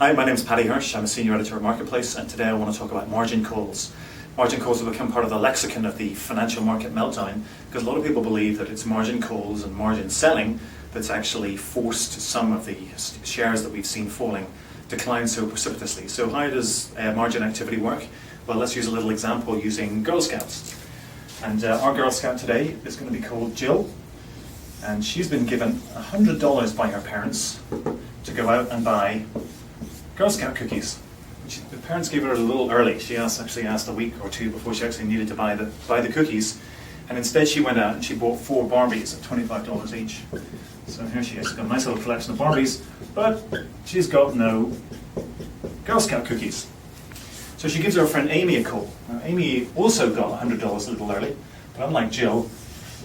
Hi, my name is Paddy Hirsch. I'm a senior editor at Marketplace, and today I want to talk about margin calls. Margin calls have become part of the lexicon of the financial market meltdown because a lot of people believe that it's margin calls and margin selling that's actually forced some of the shares that we've seen falling decline so precipitously. So how does margin activity work? Well, let's use a little example using Girl Scouts. And our Girl Scout today is going to be called Jill, and she's been given $100 by her parents to go out and buy Girl Scout cookies. The parents gave her a little early. She actually asked a week or two before she actually needed to buy the cookies, and instead she went out and she bought 4 Barbies at $25 each. So here she is, she's got a nice little collection of Barbies, but she's got no Girl Scout cookies. So she gives her friend Amy a call. Now, Amy also got $100 a little early, but unlike Jill,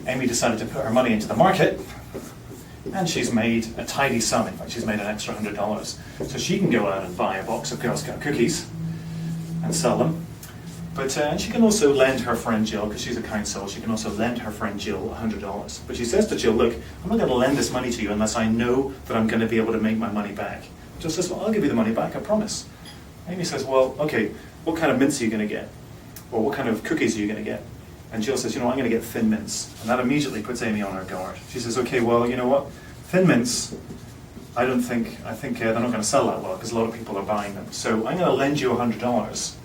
Amy decided to put her money into the market, and she's made a tidy sum. In fact, she's made an extra $100. So she can go out and buy a box of Girl Scout cookies and sell them. But and she can also lend her friend Jill, because she's a kind soul, she can also lend her friend Jill $100. But she says to Jill, look, I'm not going to lend this money to you unless I know that I'm going to be able to make my money back. Jill says, well, I'll give you the money back, I promise. Amy says, well, okay, what kind of mints are you going to get? Or what kind of cookies are you going to get? And Jill says, you know, I'm going to get Thin Mints. And that immediately puts Amy on her guard. She says, okay, well, you know what? Thin Mints, I think they're not going to sell that well because a lot of people are buying them. So I'm going to lend you $100,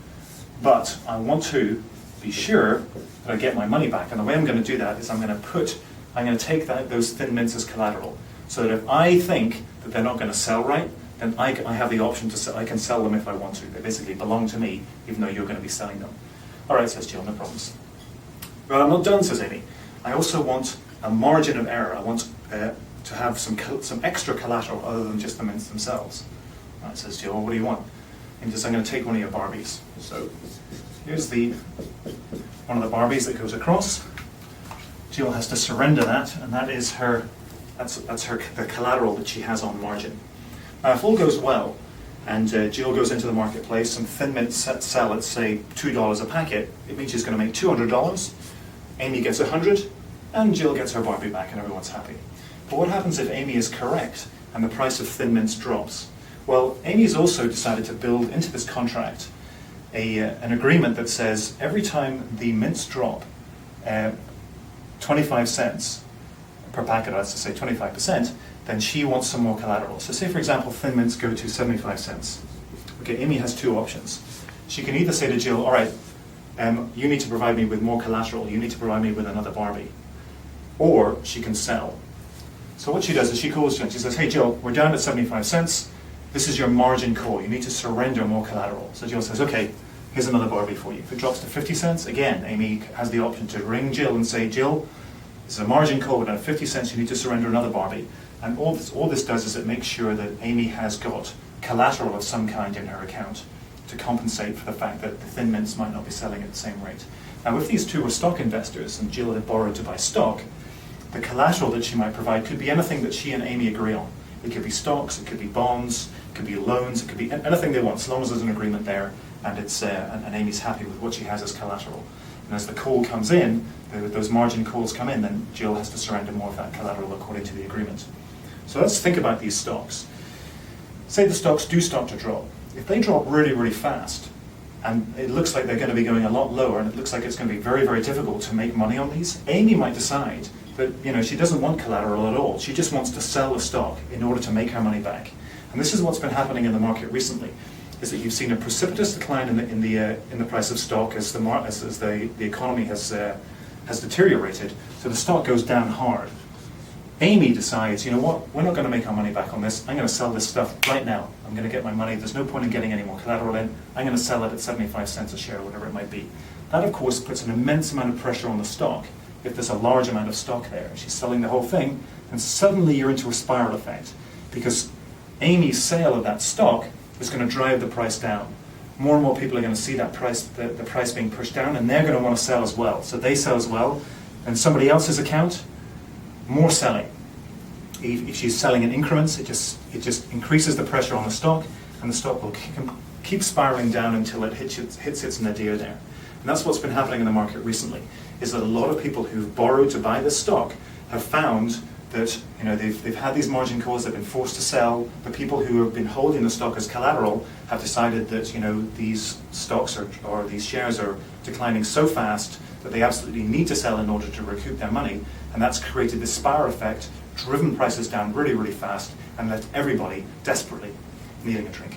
but I want to be sure that I get my money back. And the way I'm going to do that is I'm going to take those Thin Mints as collateral. So that if I think that they're not going to sell right, then I have the option to sell. I can sell them if I want to. They basically belong to me, even though you're going to be selling them. All right, says Jill, no problems. But I'm not done, says Amy. I also want a margin of error. I want to have some extra collateral other than just the mints themselves. All right, says Jill, well, what do you want? And he says, I'm going to take one of your Barbies. So here's one of the Barbies that goes across. Jill has to surrender that, and that's the collateral that she has on margin. Now, if all goes well, and Jill goes into the marketplace and Thin Mints sell at, say, $2 a packet, it means she's going to make $200, Amy gets $100, and Jill gets her Barbie back and everyone's happy. But what happens if Amy is correct and the price of Thin Mints drops? Well, Amy's also decided to build into this contract an agreement that says every time the mints drop 25 cents per packet, that's to say 25%, then she wants some more collateral. So say, for example, Thin Mints go to 75 cents. Okay, Amy has 2 options. She can either say to Jill, all right, you need to provide me with more collateral, you need to provide me with another Barbie. Or she can sell. So what she does is she calls Jill and she says, hey Jill, we're down at 75 cents. This is your margin call. You need to surrender more collateral. So Jill says, okay, here's another Barbie for you. If it drops to 50 cents, again, Amy has the option to ring Jill and say, Jill, this is a margin call, but at 50 cents you need to surrender another Barbie. And all this does is it makes sure that Amy has got collateral of some kind in her account to compensate for the fact that the Thin Mints might not be selling at the same rate. Now, if these two were stock investors and Jill had borrowed to buy stock, the collateral that she might provide could be anything that she and Amy agree on. It could be stocks, it could be bonds, it could be loans, it could be anything they want, as long as there's an agreement there and and Amy's happy with what she has as collateral. And as the call comes in, those margin calls come in, then Jill has to surrender more of that collateral according to the agreement. So let's think about these stocks. Say the stocks do start to drop. If they drop really, really fast, and it looks like they're going to be going a lot lower, and it looks like it's going to be very, very difficult to make money on these, Amy might decide that she doesn't want collateral at all. She just wants to sell the stock in order to make her money back. And this is what's been happening in the market recently, is that you've seen a precipitous decline in the price of stock as the economy has deteriorated. So the stock goes down hard. Amy decides, you know what, we're not going to make our money back on this. I'm going to sell this stuff right now. I'm going to get my money. There's no point in getting any more collateral in. I'm going to sell it at 75 cents a share, whatever it might be. That, of course, puts an immense amount of pressure on the stock. If there's a large amount of stock there, and she's selling the whole thing, then suddenly you're into a spiral effect, because Amy's sale of that stock is going to drive the price down. More and more people are going to see that price, the price being pushed down, and they're going to want to sell as well. So they sell as well, and somebody else's account, more selling. If she's selling in increments, it just increases the pressure on the stock, and the stock will keep spiraling down until it hits its nadir there. And that's what's been happening in the market recently, is that a lot of people who've borrowed to buy this stock have found that they've had these margin calls, they've been forced to sell. The people who have been holding the stock as collateral have decided that these stocks or these shares are declining so fast that they absolutely need to sell in order to recoup their money, and that's created this spiral effect, driven prices down really, really fast, and left everybody desperately needing a drink.